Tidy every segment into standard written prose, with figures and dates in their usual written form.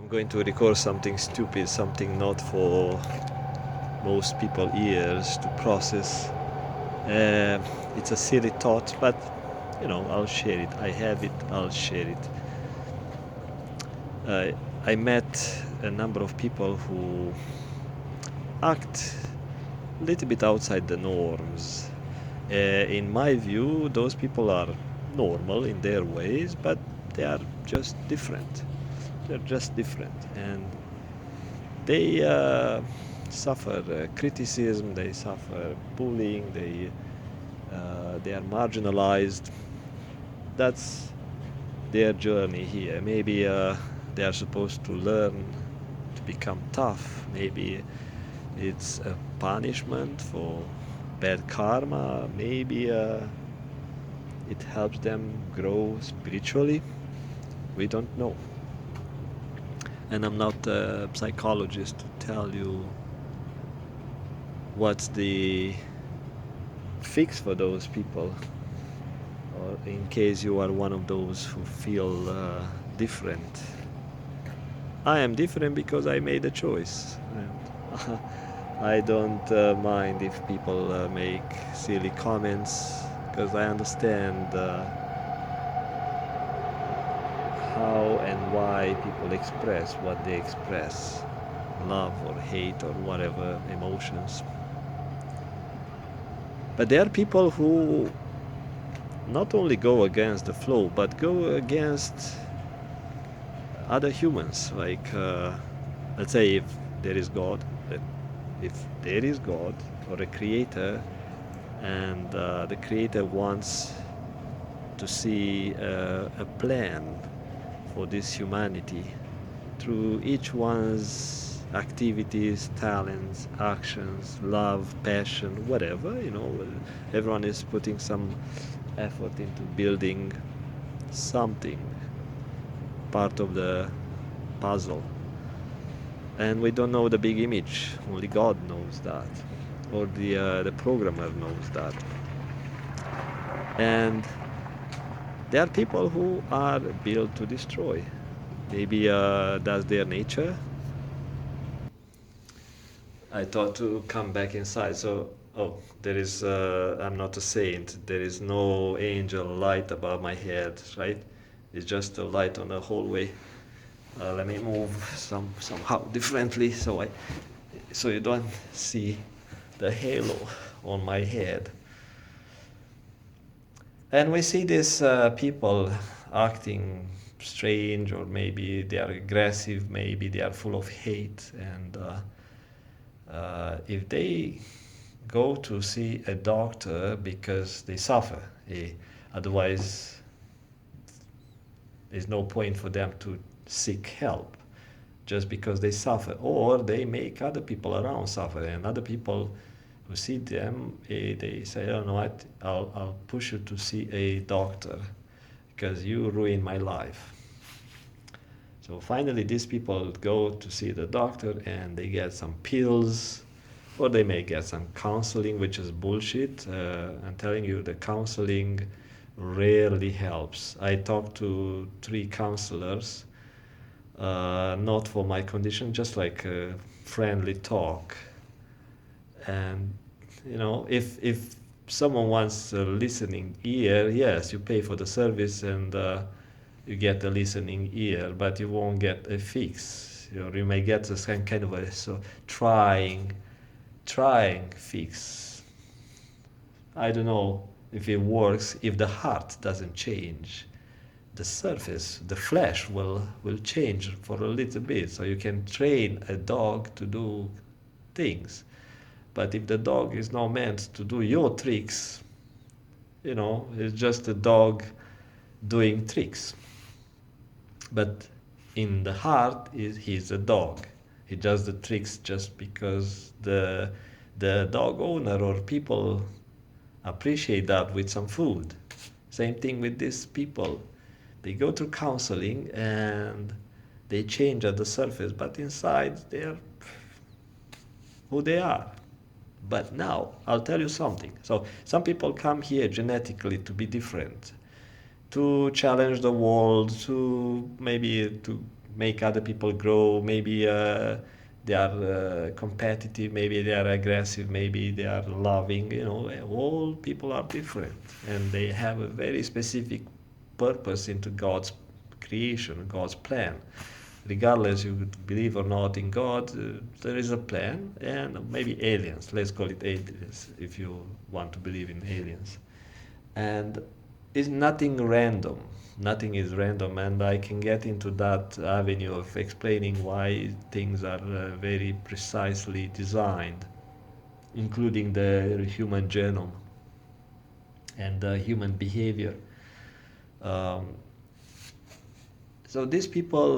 I'm going to record something stupid, something not for most people ears to process. It's a silly thought, but I'll share it. I have it, I'll share it. Uh, I met a number of people who act a little bit outside the norms. In my view, those people are normal in their ways, but they are just different. They're just different. And they suffer criticism, they suffer bullying, they are marginalized. That's their journey here. Maybe they are supposed to learn to become tough. Maybe it's a punishment for bad karma. Maybe it helps them grow spiritually. We don't know. And I'm not a psychologist to tell you what's the fix for those people, or in case you are one of those who feel different. I am different because I made a choice. And I don't mind if people make silly comments, because I understand how and why people express what they express, love or hate or whatever emotions. But there are people who not only go against the flow, but go against other humans. Like, let's say if there is God, if there is God or a creator, and the creator wants to see a plan for this humanity through each one's activities, talents, actions, love, passion, whatever, everyone is putting some effort into building something, part of the puzzle. And we don't know the big image. Only God knows that, or the programmer knows that. And there are people who are built to destroy. Maybe that's their nature. I thought to come back inside. So, there is. I'm not a saint. There is no angel light above my head, right? It's just a light on the hallway. Let me move somehow differently so you don't see the halo on my head. And we see these people acting strange, or maybe they are aggressive, maybe they are full of hate, and if they go to see a doctor because they suffer, otherwise there's no point for them to seek help just because they suffer, or they make other people around suffer, and other people who see them, they say, "Oh, no, I'll push you to see a doctor because you ruined my life." So finally, these people go to see the doctor and they get some pills, or they may get some counseling, which is bullshit. I'm telling you, the counseling rarely helps. I talked to 3 counselors, not for my condition, just like a friendly talk. And if someone wants a listening ear, yes, you pay for the service and you get a listening ear, but you won't get a fix. You may get a kind of a trying fix. I don't know if it works if the heart doesn't change. The surface, the flesh will change for a little bit, so you can train a dog to do things. But if the dog is not meant to do your tricks, it's just a dog doing tricks. But in the heart, he's a dog. He does the tricks just because the dog owner or people appreciate that with some food. Same thing with these people. They go through counseling and they change at the surface, but inside they're who they are. But now, I'll tell you something. So, some people come here genetically to be different, to challenge the world, to maybe to make other people grow. Maybe they are competitive, maybe they are aggressive, maybe they are loving. All people are different, and they have a very specific purpose into God's creation, God's plan. Regardless you believe or not in God, there is a plan, and maybe aliens. Let's call it aliens if you want to believe in aliens. And it's nothing random. Nothing is random, and I can get into that avenue of explaining why things are very precisely designed, including the human genome and human behavior. Um, so these people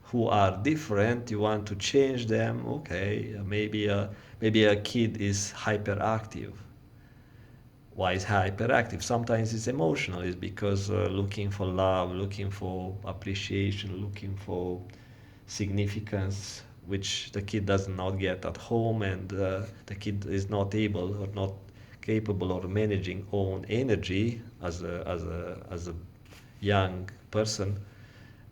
who are different, you want to change them. Okay, maybe a kid is hyperactive. Why is hyperactive? Sometimes it's emotional. It's because looking for love, looking for appreciation, looking for significance, which the kid does not get at home, and the kid is not able or not capable of managing own energy as a young person,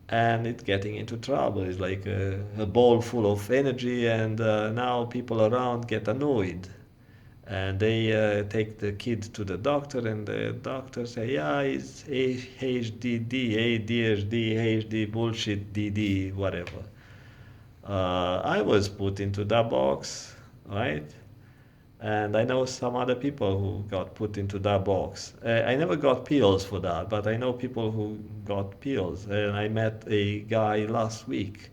and it's getting into trouble. It's like a ball full of energy, and now people around get annoyed, and they take the kid to the doctor, and the doctor say, yeah, it's ADHD, ADHD, bullshit, DD, whatever. I was put into that box, right? And I know some other people who got put into that box. I never got pills for that, but I know people who got pills. And I met a guy last week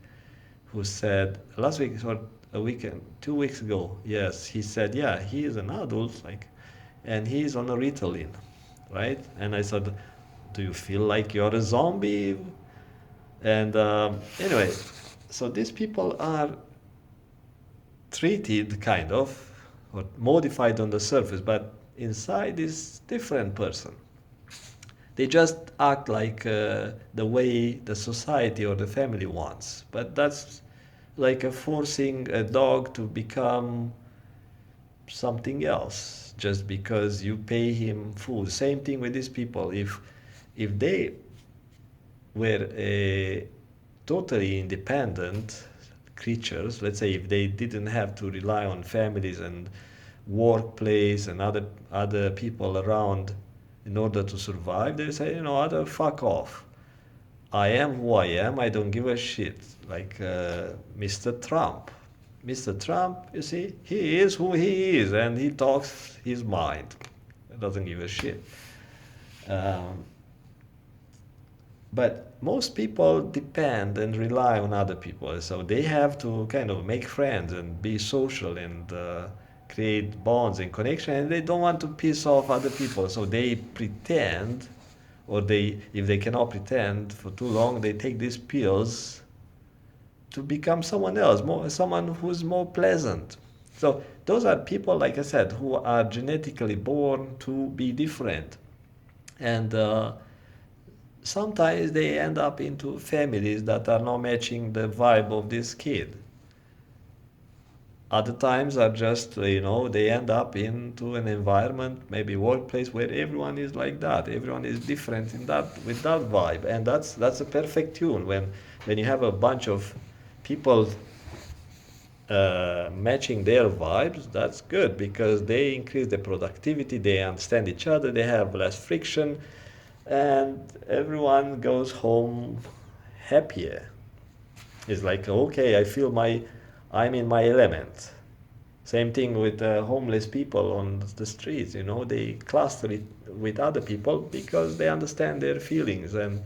who said, last week or a weekend, 2 weeks ago, yes, he said, yeah, he is an adult, and he's on a Ritalin, right? And I said, do you feel like you're a zombie? And anyway, so these people are treated kind of, or modified on the surface, but inside is different person. They just act like the way the society or the family wants, but that's like forcing a dog to become something else just because you pay him food. Same thing with these people. If they were totally independent creatures, let's say if they didn't have to rely on families and workplace and other people around in order to survive, they say, other fuck off. I am who I am. I don't give a shit. Like Mr. Trump. Mr. Trump, you see, he is who he is, and he talks his mind. He doesn't give a shit. But most people depend and rely on other people, so they have to kind of make friends and be social and create bonds and connection, and they don't want to piss off other people, so they pretend, or if they cannot pretend for too long, they take these pills to become someone else, someone who's more pleasant. So those are people, like I said, who are genetically born to be different, and sometimes they end up into families that are not matching the vibe of this kid. Other times are just, they end up into an environment, maybe workplace, where everyone is like that. Everyone is different with that vibe, and that's a perfect tune. When you have a bunch of people matching their vibes, that's good because they increase the productivity, they understand each other, they have less friction, and everyone goes home happier. It's like, okay, I feel I'm in my element. Same thing with homeless people on the streets, they cluster it with other people because they understand their feelings, and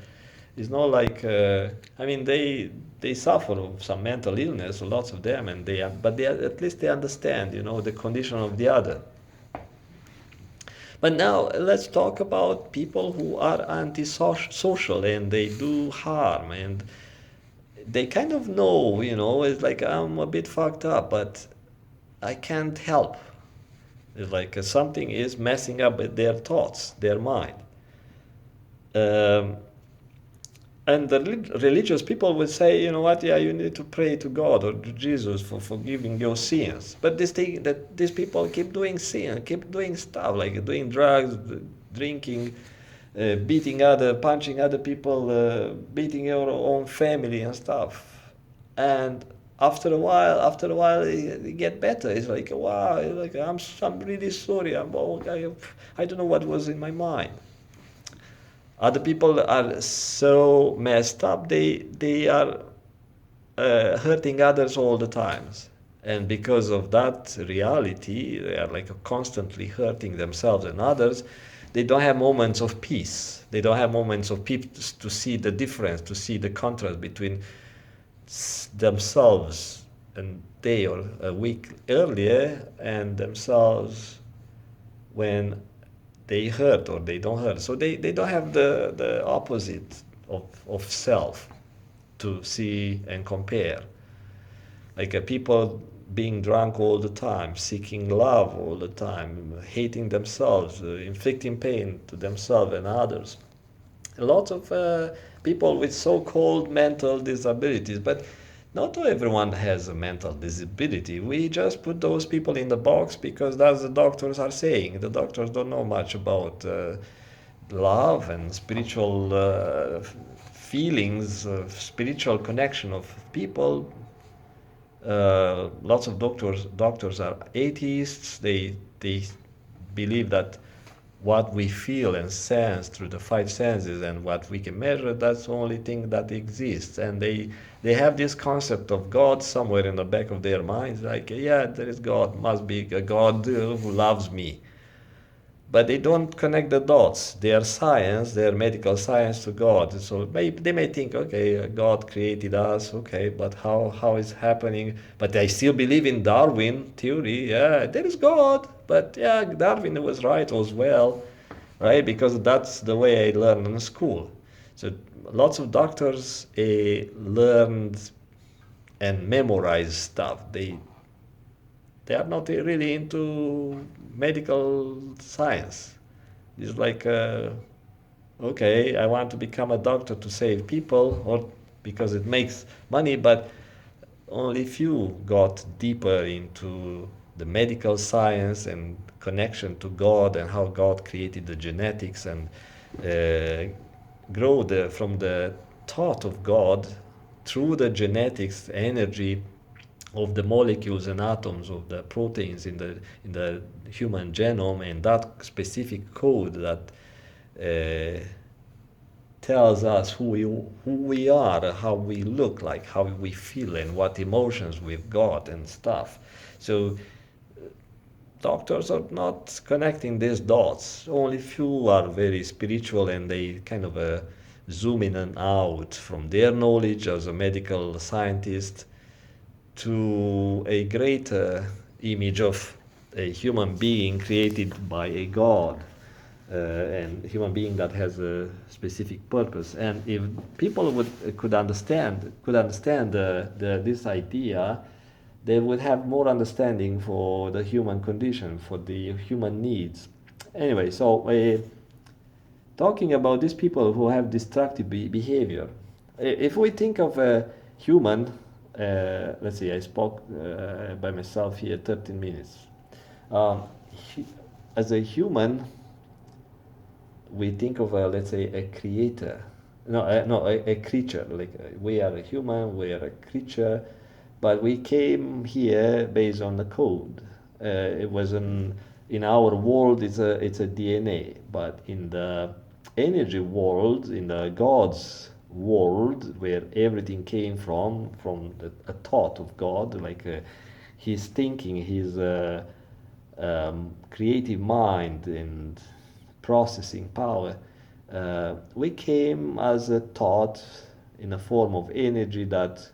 it's not like, they suffer of some mental illness, lots of them, but at least they understand, the condition of the other. But now let's talk about people who are antisocial and they do harm, and they kind of know, it's like, I'm a bit fucked up, but I can't help. It's like something is messing up with their thoughts, their mind. And the religious people will say, what, yeah, you need to pray to God or to Jesus for forgiving your sins. But these people keep doing sin, keep doing stuff, like doing drugs, drinking, punching other people, beating your own family and stuff. And after a while, it get better. It's like, wow, it's like I'm really sorry. I don't know what was in my mind. Other people are so messed up. They are hurting others all the times, and because of that reality, they are like constantly hurting themselves and others. They don't have moments of peace. They don't have moments of peace to see the difference, to see the contrast between themselves and day or a week earlier and themselves when they hurt or they don't hurt. So they don't have the opposite of self to see and compare. Like people being drunk all the time, seeking love all the time, hating themselves, inflicting pain to themselves and others. A lot of people with so-called mental disabilities, but not everyone has a mental disability. We just put those people in the box because that's the doctors are saying. The doctors don't know much about love and spiritual feelings, spiritual connection of people. Lots of doctors are atheists. They believe that what we feel and sense through the five senses and what we can measure, that's the only thing that exists. And they have this concept of God somewhere in the back of their minds, like, yeah, there is God, must be a God who loves me. But they don't connect the dots. Their science, their medical science to God. So they may think, okay, God created us, okay, but how is happening? But I still believe in Darwin theory. Yeah, there is God, but yeah, Darwin was right as well, right? Because that's the way I learned in school. So lots of doctors learned and memorized stuff. They are not really into medical science. It's like, okay, I want to become a doctor to save people, or because it makes money, but only few got deeper into the medical science and connection to God and how God created the genetics and grow from the thought of God through the genetics energy of the molecules and atoms of the proteins in the human genome, and that specific code that uh, tells us who we are, how we look like, how we feel, and what emotions we've got and stuff. So doctors are not connecting these dots. Only few are very spiritual, and they kind of zoom in and out from their knowledge as a medical scientist to a greater image of a human being created by a God, and human being that has a specific purpose. And if people could understand this idea, they would have more understanding for the human condition, for the human needs. Anyway, so talking about these people who have destructive behavior, if we think of a human, let's see, I spoke by myself here 13 minutes. Um, as a human, we think of let's say a creator, no, a creature. Like we are a human, we are a creature, but we came here based on the code. It was in our world, it's a DNA, but in the energy world, in the God's world, where everything came from a thought of God, like his thinking, his creative mind and processing power. We came as a thought in a form of energy that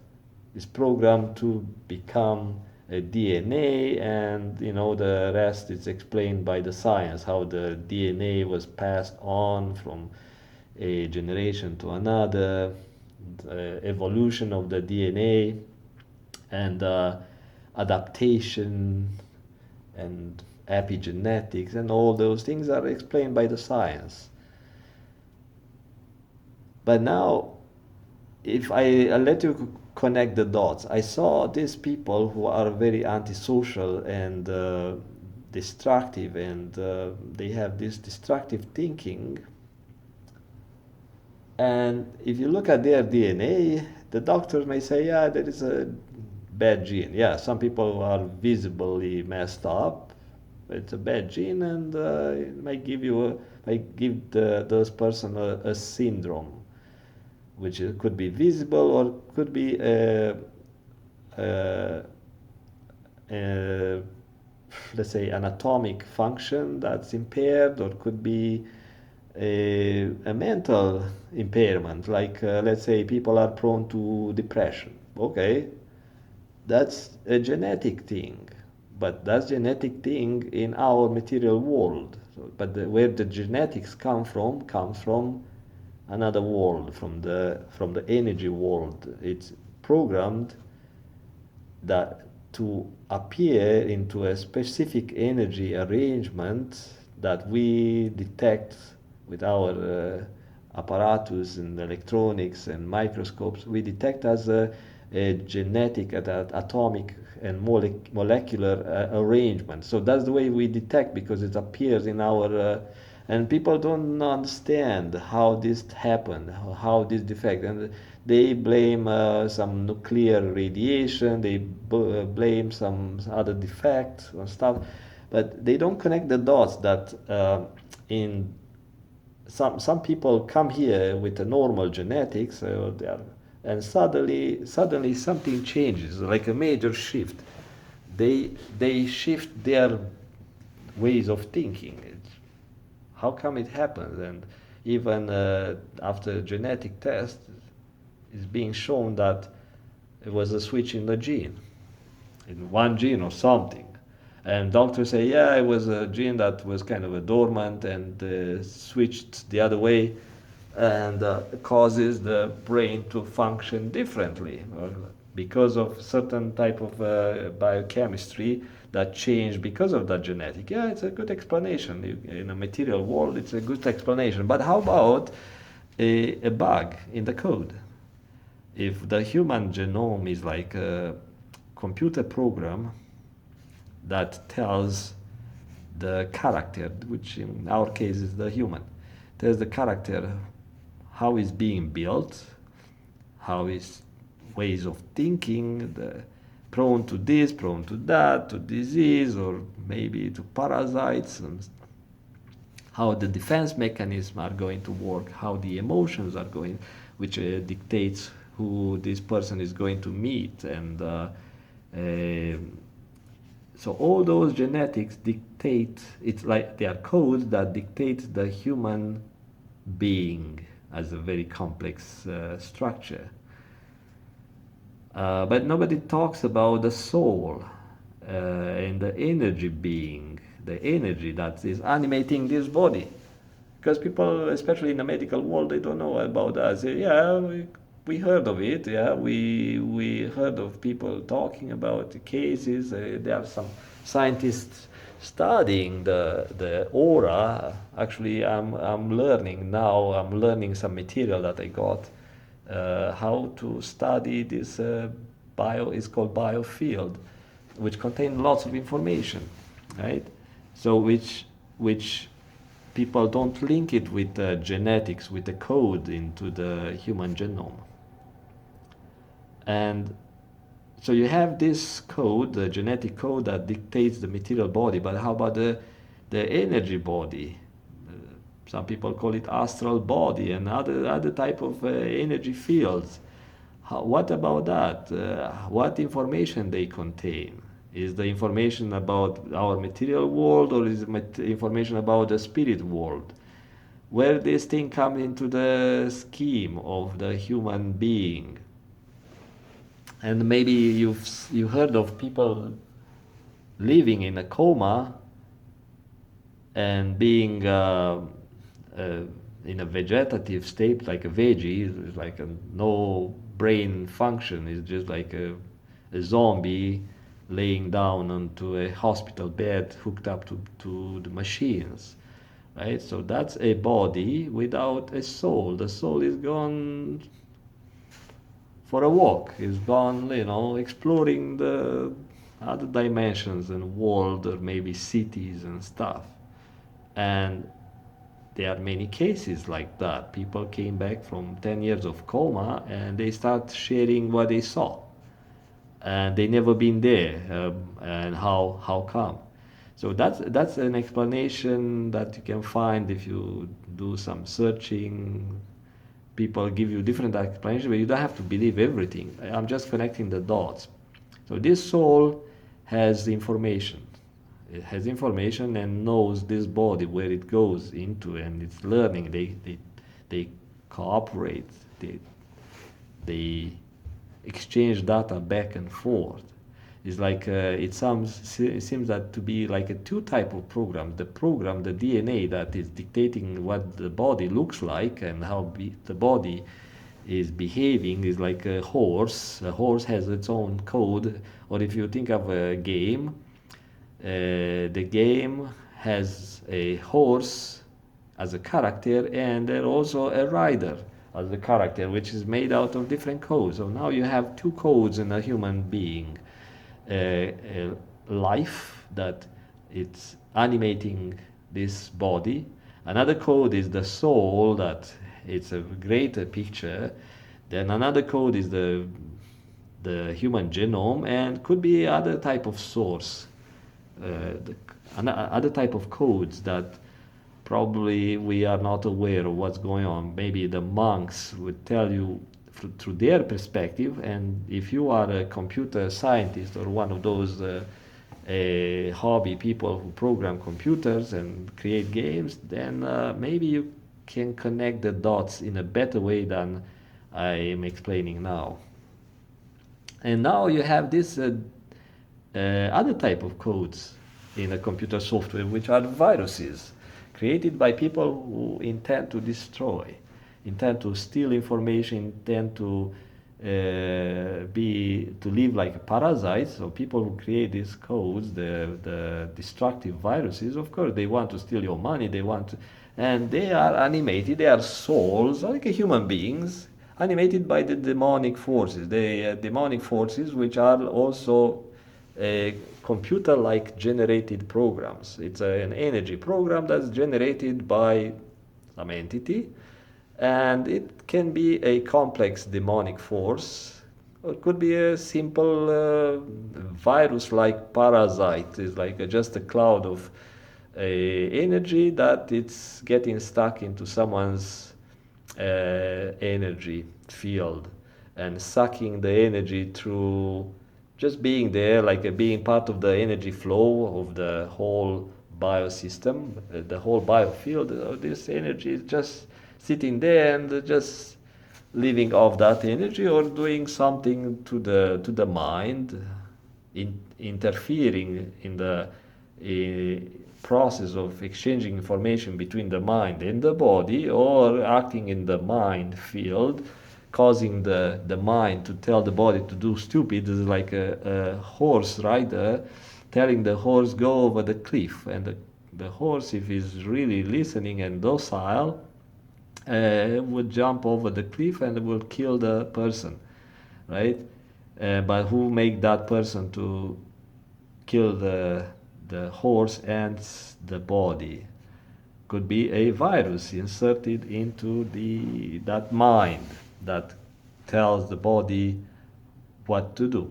is programmed to become a DNA, and the rest is explained by the science, how the DNA was passed on from a generation to another, the evolution of the DNA, and adaptation and epigenetics, and all those things are explained by the science. But now, if I let you connect the dots, I saw these people who are very antisocial and destructive, and they have this destructive thinking. And if you look at their DNA, the doctors may say, yeah, there is a bad gene. Yeah, some people are visibly messed up. It's a bad gene, and it might give you might give those person a syndrome, which could be visible or could be a, a let's say an atomic function that's impaired, or could be a mental impairment, like let's say people are prone to depression. Okay, that's a genetic thing, but that's genetic thing in our material world. So, but where the genetics comes from another world, from the energy world. It's programmed that to appear into a specific energy arrangement that we detect with our apparatus and electronics and microscopes. We detect as a genetic, atomic and molecular arrangement. So that's the way we detect, because it appears in our and people don't understand how this happened, how this defect, and they blame some nuclear radiation, they blame some other defect and stuff, but they don't connect the dots that in some people come here with a normal genetics, and suddenly something changes, like a major shift. They shift their ways of thinking. How come it happens? And even after genetic test, it's being shown that it was a switch in the gene, in one gene or something. And doctors say, yeah, it was a gene that was kind of a dormant and switched the other way, and causes the brain to function differently because of certain type of biochemistry that changed because of that genetic. Yeah, it's a good explanation. In a material world, it's a good explanation. But how about a bug in the code? If the human genome is like a computer program that tells the character, which in our case is the human, tells the character how it's being built, how his ways of thinking, prone to this, prone to that, to disease, or maybe to parasites, and how the defense mechanisms are going to work, how the emotions are going, which dictates who this person is going to meet. And so all those genetics dictate, it's like they are codes that dictate the human being as a very complex structure. But nobody talks about the soul and the energy being, the energy that is animating this body. Because people, especially in the medical world, they don't know about that. Say, yeah, we heard of it. Yeah, we heard of people talking about the cases. There are some scientists studying the aura. Actually, I'm learning now. I'm learning some material that I got how to study this it's called biofield, which contain lots of information, right? So which people don't link it with genetics, with the code into the human genome. And so you have this code, the genetic code that dictates the material body, but how about the energy body? Some people call it astral body and other type of energy fields. What about that? What information they contain? Is the information about our material world, or is it information about the spirit world? Where this thing comes into the scheme of the human being? And maybe you heard of people living in a coma and being in a vegetative state, like a veggie, it's like no brain function. It's just like a zombie laying down onto a hospital bed hooked up to the machines, right? So that's a body without a soul. The soul is gone for a walk. Is gone, exploring the other dimensions and world, or maybe cities and stuff. And there are many cases like that. People came back from 10 years of coma and they start sharing what they saw. And they never been there. And how come? So that's an explanation that you can find if you do some searching. People give you different explanations, but you don't have to believe everything. I'm just connecting the dots. So this soul has information. It has information and knows this body where it goes into, and it's learning. They cooperate. They exchange data back and forth. It's like it seems that to be like a two type of program. The program, the DNA that is dictating what the body looks like and how the body is behaving is like a horse. A horse has its own code. Or if you think of a game, the game has a horse as a character and also a rider as a character, which is made out of different codes. So now you have two codes in a human being. A life that it's animating this body. Another code is the soul, that it's a greater picture. Then another code is the human genome, and could be other type of source, other type of codes that probably we are not aware of what's going on. Maybe the monks would tell you through their perspective, and if you are a computer scientist or one of those hobby people who program computers and create games, then maybe you can connect the dots in a better way than I am explaining now. And now you have this other type of codes in a computer software, which are viruses created by people who intend to destroy, intend to steal information, intend to live like a parasite. So people who create these codes, the destructive viruses, of course, they want to steal your money. And they are animated. They are souls, like human beings, animated by the demonic forces. The demonic forces, which are also computer-like generated programs. It's an energy program that's generated by some entity, and it can be a complex demonic force, or it could be a simple virus-like parasite. It's like just a cloud of energy that it's getting stuck into someone's energy field and sucking the energy through just being there, like being part of the energy flow of the whole biosystem, the whole biofield. This energy is just sitting there and just living off that energy, or doing something to the mind, interfering in the process of exchanging information between the mind and the body, or acting in the mind field, causing the mind to tell the body to do stupid. It's like a horse rider telling the horse go over the cliff, and the horse, if he's really listening and docile, would jump over the cliff and will kill the person, right? But who make that person to kill the horse and the body? Could be a virus inserted into that mind that tells the body what to do.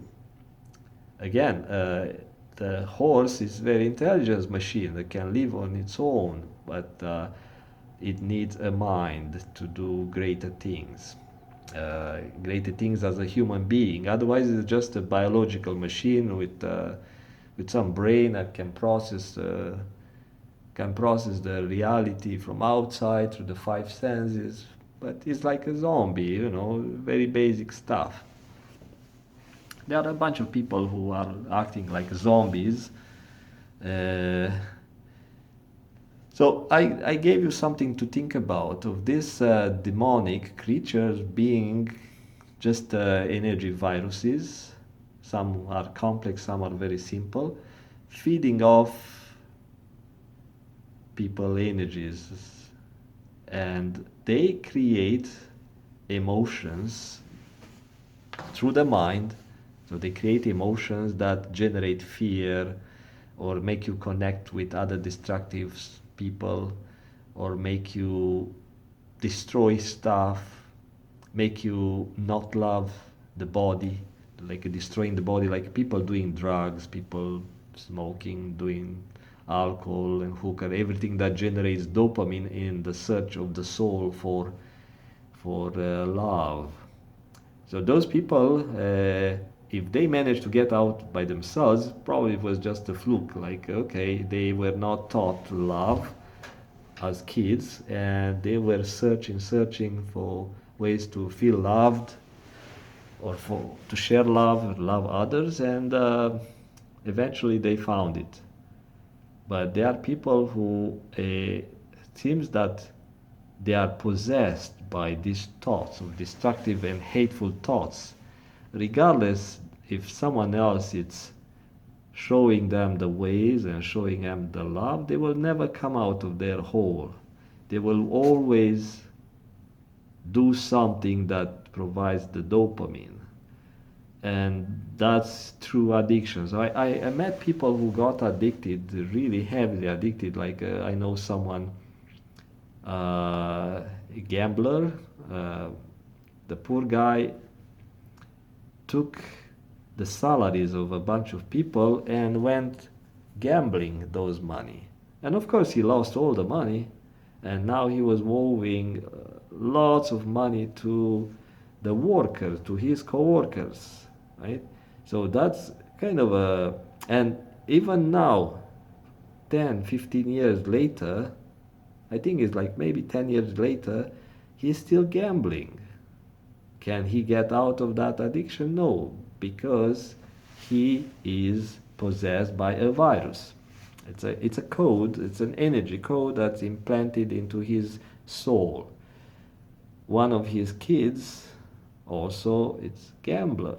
Again, the horse is a very intelligent machine that can live on its own, but it needs a mind to do greater things. Greater things as a human being. Otherwise, it's just a biological machine with some brain that can process the reality from outside through the five senses. But it's like a zombie, very basic stuff. There are a bunch of people who are acting like zombies. So I gave you something to think about of these demonic creatures being just energy viruses. Some are complex, some are very simple, feeding off people energies, and they create emotions through the mind. So they create emotions that generate fear or make you connect with other destructive people, or make you destroy stuff, make you not love the body, like destroying the body, like people doing drugs, people smoking, doing alcohol and hookah, everything that generates dopamine in the search of the soul for love. So those people, if they managed to get out by themselves, probably it was just a fluke. Like, okay, they were not taught love as kids, and they were searching for ways to feel loved, or for to share love, love others, and eventually they found it. But there are people who seems that they are possessed by these thoughts of destructive and hateful thoughts, regardless if someone else is showing them the ways and showing them the love. They will never come out of their hole. They will always do something that provides the dopamine. And that's through addictions. I met people who got addicted, really heavily addicted. Like I know someone, a gambler. The poor guy took the salaries of a bunch of people and went gambling those money. And of course, he lost all the money, and now he was owing lots of money to the workers, to his co-workers, right? So that's kind of a, and even now, 10, 15 years later, I think it's like maybe 10 years later, he's still gambling. Can he get out of that addiction? No, because he is possessed by a virus. It's a code, it's an energy code that's implanted into his soul. One of his kids also it's gambler.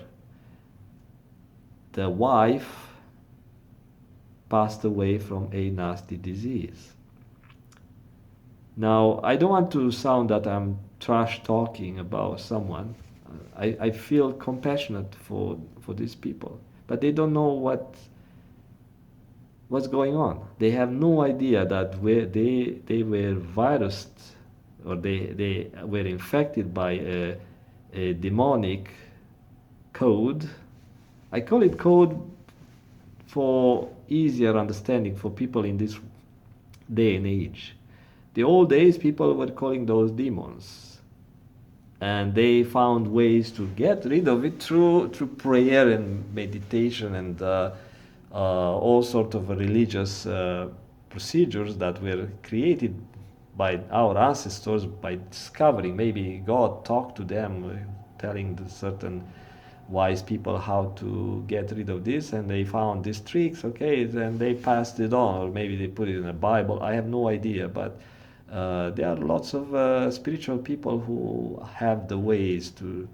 The wife passed away from a nasty disease. Now, I don't want to sound that I'm trash talking about someone. I feel compassionate for these people, but they don't know what's going on. They have no idea that they were virused, or they were infected by a demonic code. I call it code for easier understanding for people in this day and age. The old days, people were calling those demons, and they found ways to get rid of it through prayer and meditation and all sort of religious procedures that were created by our ancestors by discovering. Maybe God talked to them, telling the certain wise people how to get rid of this, and they found these tricks. Okay, then they passed it on, or maybe they put it in a Bible. I have no idea, but there are lots of spiritual people who have the ways to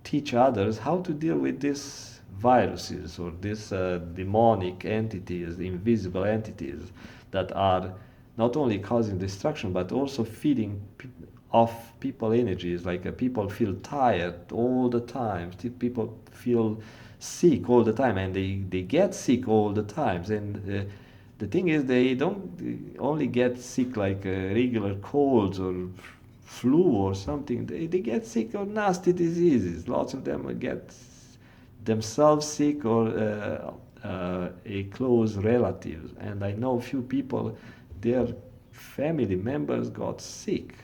teach others how to deal with these viruses or these demonic entities, invisible entities that are not only causing destruction but also feeding off people energies. Like people feel tired all the time. People feel sick all the time, and they get sick all the times. And the thing is, they don't only get sick like regular colds or flu or something. They get sick of nasty diseases. Lots of them get themselves sick, or a close relative. And I know a few people, their family members got sick,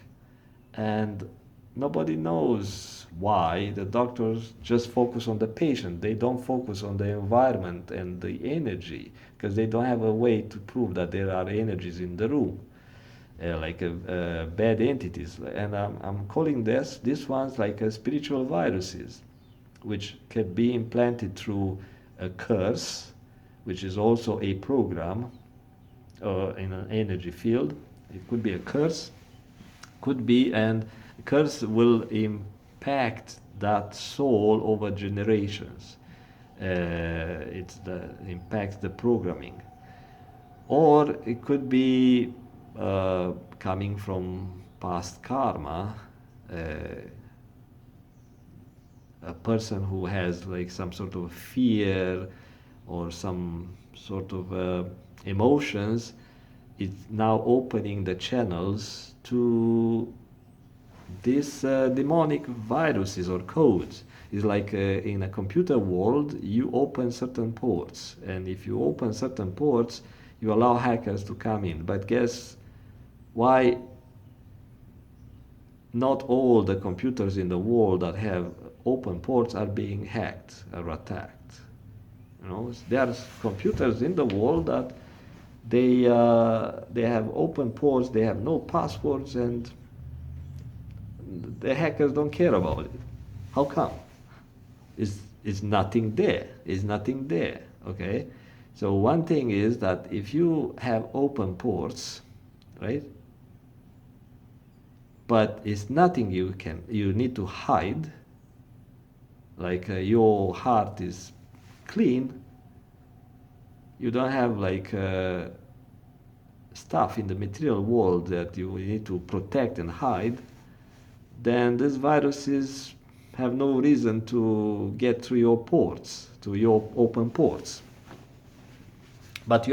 and nobody knows why. The doctors just focus on the patient. They don't focus on the environment and the energy, because they don't have a way to prove that there are energies in the room, like bad entities. And I'm calling this ones like spiritual viruses, which can be implanted through a curse, which is also a program in an energy field. It could be a curse, could be, and curse will impact that soul over generations. Impacts the programming, or it could be coming from past karma. A person who has like some sort of fear or some sort of emotions it's now opening the channels to these demonic viruses or codes. It's like in a computer world, you open certain ports, and if you open certain ports, you allow hackers to come in. But guess why not all the computers in the world that have open ports are being hacked or attacked? You know, there are computers in the world that they have open ports, they have no passwords, and the hackers don't care about it. How come? Is nothing there. Is nothing there. Okay. So one thing is that if you have open ports, right? But it's nothing you need to hide. Like your heart is clean. You don't have like stuff in the material world that you need to protect and hide. Then these viruses have no reason to get through your ports, to your open ports. But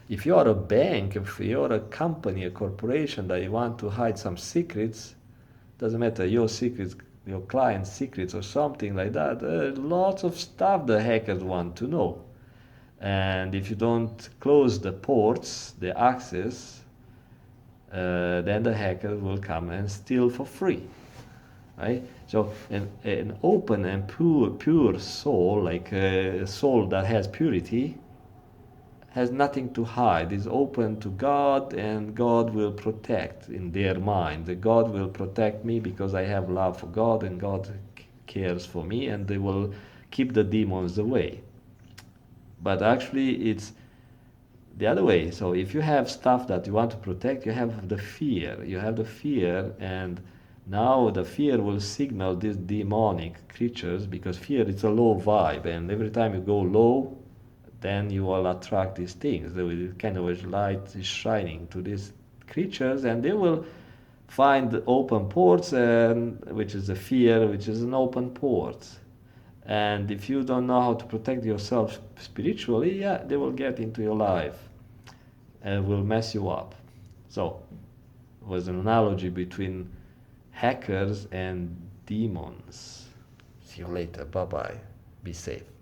if you're a bank, if you're a company, a corporation that you want to hide some secrets, doesn't matter your secrets, your client's secrets or something like that, lots of stuff the hackers want to know. And if you don't close the ports, the access, then the hackers will come and steal for free. Right? So an open and pure soul, like a soul that has purity, has nothing to hide, is open to God, and God will protect in their mind. God will protect me because I have love for God, and God cares for me, and they will keep the demons away. But actually, it's the other way. So if you have stuff that you want to protect, you have the fear. You have the fear, and now the fear will signal these demonic creatures, because fear is a low vibe, and every time you go low, then you will attract these things. There will kind of a light is shining to these creatures, and they will find the open ports, and which is a fear, which is an open port. And if you don't know how to protect yourself spiritually, yeah, they will get into your life and will mess you up. So it was an analogy between hackers and demons. See you later. Bye bye. Be safe.